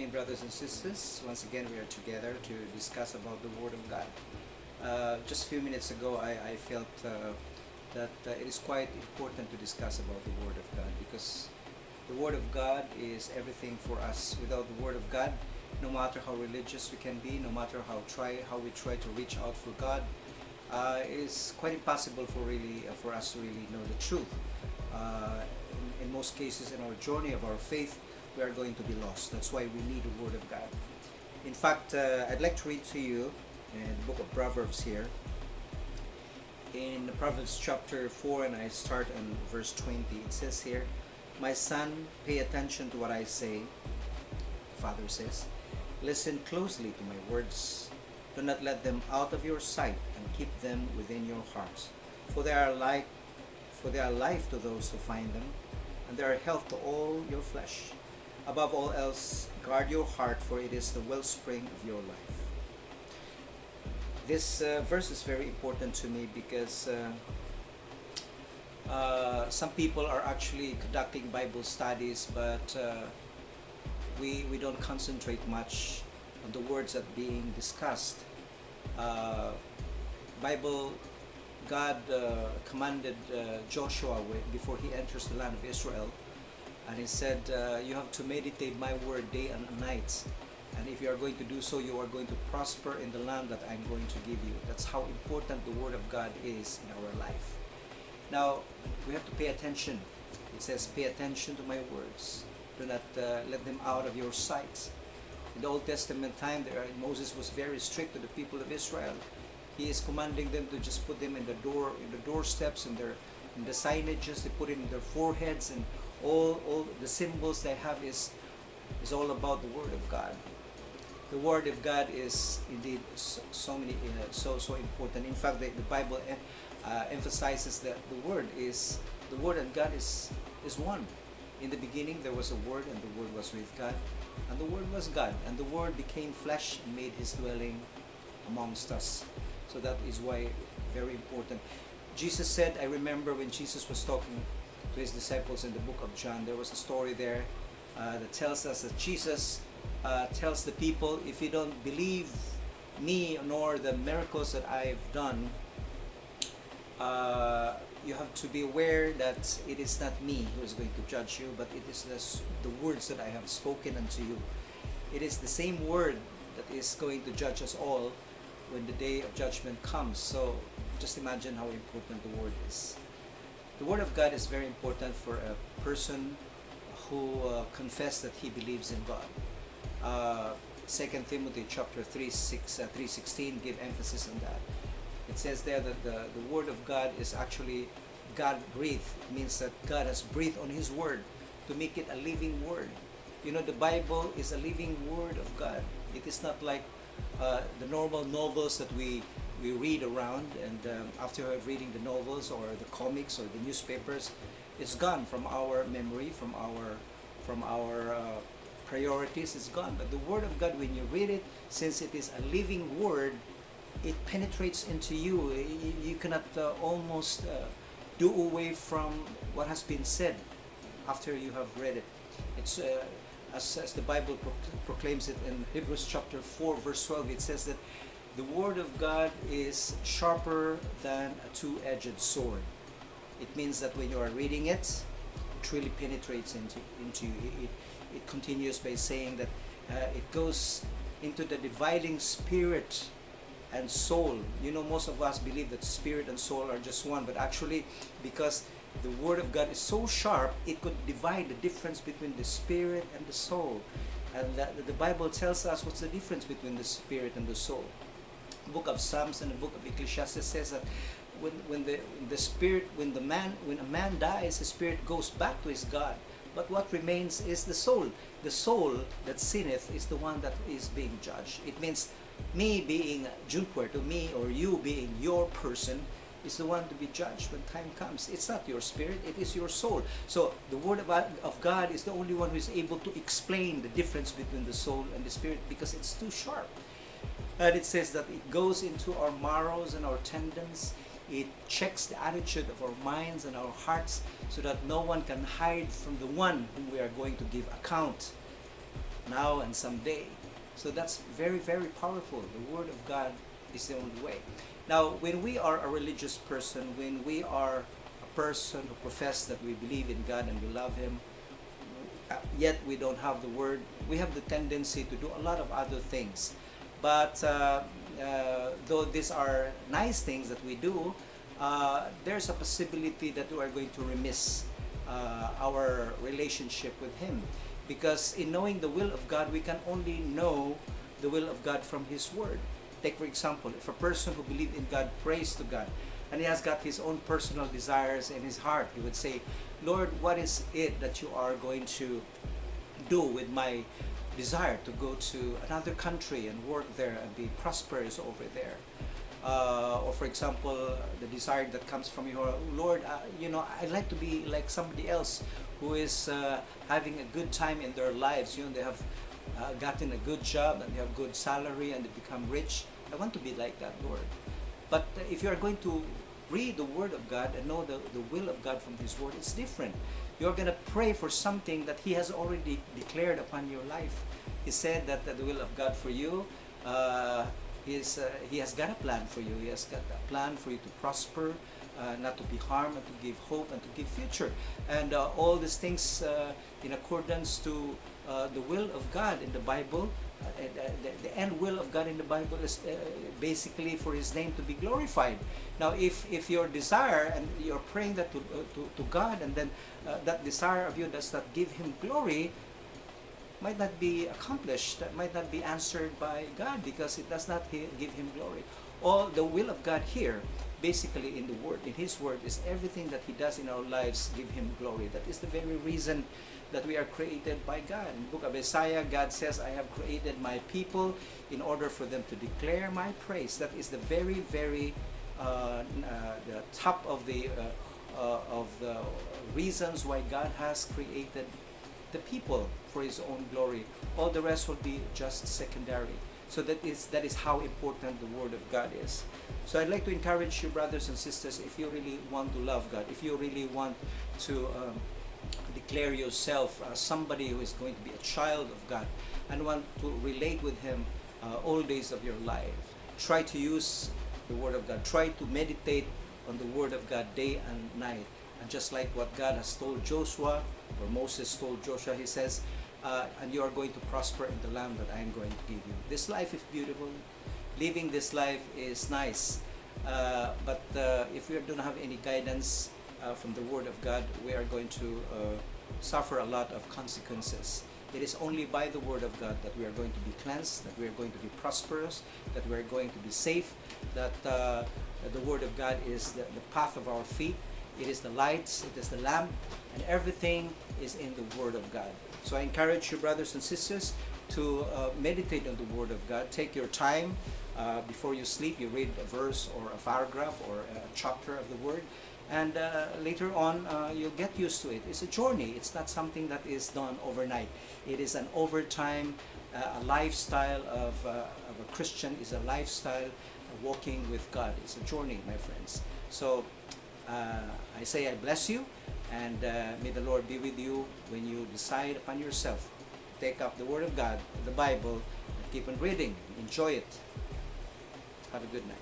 evening, brothers and sisters. Once again, we are together to discuss about the Word of God. Just a few minutes ago, I felt that it is quite important to discuss about the Word of God, because the Word of God is everything for us. Without the Word of God, no matter how religious we can be, no matter how we try to reach out for God, it is quite impossible for us to really know the truth. In most cases, in our journey of our faith, we are going to be lost. That's why we need the Word of God. In fact, I'd like to read to you in the book of Proverbs here. In Proverbs chapter 4, and I start on verse 20. It says here, "My son, pay attention to what I say," the father says. "Listen closely to my words. Do not let them out of your sight, and keep them within your heart. For they are life to those who find them, and they are health to all your flesh. Above all else, guard your heart, for it is the wellspring of your life." This verse is very important to me because some people are actually conducting Bible studies, but we don't concentrate much on the words that being discussed. God commanded Joshua before he enters the land of Israel, and he said, "You have to meditate my word day and night, and if you are going to do so, you are going to prosper in the land that I'm going to give you." That's how important the Word of God is in our life. Now, we have to pay attention. It says, "Pay attention to my words. Do not let them out of your sight." In the Old Testament time, Moses was very strict to the people of Israel. He is commanding them to just put them in the doorsteps, in the signages. They put it in their foreheads, and all the symbols they have is all about the Word of God. The Word of God is indeed so important. In fact, the Bible emphasizes that the Word and God is one. In the beginning there was a Word, and the Word was with God, and the Word was God, and the Word became flesh and made His dwelling amongst us. So that is why very important. Jesus said, I remember when Jesus was talking to His disciples in the book of John, there was a story there that tells us that Jesus tells the people, "If you don't believe me nor the miracles that I've done, you have to be aware that it is not me who is going to judge you, but it is the words that I have spoken unto you." It is the same word that is going to judge us all when the day of judgment comes. So just imagine how important the Word is. The Word of God is very important for a person who confess that he believes in God. 2 Timothy chapter 3:16 give emphasis on that. It says there that the Word of God is actually God-breathed. It means that God has breathed on His Word to make it a living Word. You know, the Bible is a living Word of God. It is not like the normal novels that we read around, and after reading the novels or the comics or the newspapers, it's gone from our memory, from our priorities. It's gone. But the Word of God, when you read it, since it is a living Word, it penetrates into you. You cannot almost do away from what has been said after you have read it. It's as the Bible proclaims it in Hebrews chapter 4 verse 12. It says that the Word of God is sharper than a two-edged sword. It means that when you are reading it, it really penetrates into you. It continues by saying that it goes into the dividing spirit and soul. You know, most of us believe that spirit and soul are just one, but actually, because the Word of God is so sharp, it could divide the difference between the spirit and the soul. And the Bible tells us what's the difference between the spirit and the soul. The book of Psalms and the book of Ecclesiastes says that when a man dies, his spirit goes back to his God, but what remains is the soul. The soul that sinneth is the one that is being judged. It means me being Junquer, to me, or you being your person, is the one to be judged when time comes. It's not your spirit, it is your soul. So the Word of God is the only one who is able to explain the difference between the soul and the spirit, because it's too sharp. And it says that it goes into our marrows and our tendons. It checks the attitude of our minds and our hearts, so that no one can hide from the one whom we are going to give account. now and someday. So that's very, very powerful. The Word of God is the only way. Now, when we are a religious person, when we are a person who profess that we believe in God and we love Him, yet we don't have the Word, we have the tendency to do a lot of other things. But though these are nice things that we do, there's a possibility that we are going to remiss our relationship with Him. Because in knowing the will of God, we can only know the will of God from His Word. Take for example, if a person who believes in God prays to God, and he has got his own personal desires in his heart, he would say, Lord, what is it that you are going to do with my desire to go to another country and work there and be prosperous over there? Or for example, the desire that comes from your Lord, I'd like to be like somebody else who is having a good time in their lives. They have gotten a good job and they have good salary and they become rich. I want to be like that, Lord. But if you are going to read the Word of God and know the will of God from His Word, it's different. You're going to pray for something that He has already declared upon your life. He said that the will of God for you, He has got a plan for you. He has got a plan for you to prosper, not to be harmed, and to give hope and to give future. And all these things in accordance to the will of God in the Bible. The end will of God in the Bible is basically for His name to be glorified. Now, if your desire and you're praying that to God, and then that desire of you does not give Him glory, might not be accomplished, that might not be answered by God, because it does not give Him glory. All the will of God here, basically in the Word, in His Word, is everything that He does in our lives give Him glory. That is the very reason that we are created by God. In the book of Isaiah, God says, I have created my people in order for them to declare my praise. That is the very, very the top of the reasons why God has created the people for His own glory. All the rest will be just secondary. So that is how important the Word of God is. So I'd like to encourage you, brothers and sisters, if you really want to love God, if you really want to declare yourself as somebody who is going to be a child of God and want to relate with Him all days of your life, try to use the Word of God. Try to meditate on the Word of God day and night. And just like what God has told Joshua, or Moses told Joshua, He says, and you are going to prosper in the land that I am going to give you. This life is beautiful. Living this life is nice. But if we don't have any guidance from the Word of God, we are going to suffer a lot of consequences. It is only by the Word of God that we are going to be cleansed, that we are going to be prosperous, that we are going to be safe, that the Word of God is the path of our feet. It is the lights, it is the lamp, and everything is in the Word of God. So I encourage you, brothers and sisters, to meditate on the Word of God. Take your time before you sleep. You read a verse or a paragraph or a chapter of the Word, and later on you'll get used to it. It's a journey. It's not something that is done overnight. It is an overtime, a lifestyle of a Christian is a lifestyle walking with God. It's a journey, my friends. So I say I bless you, and may the Lord be with you when you decide upon yourself. Take up the Word of God, the Bible, and keep on reading. Enjoy it. Have a good night.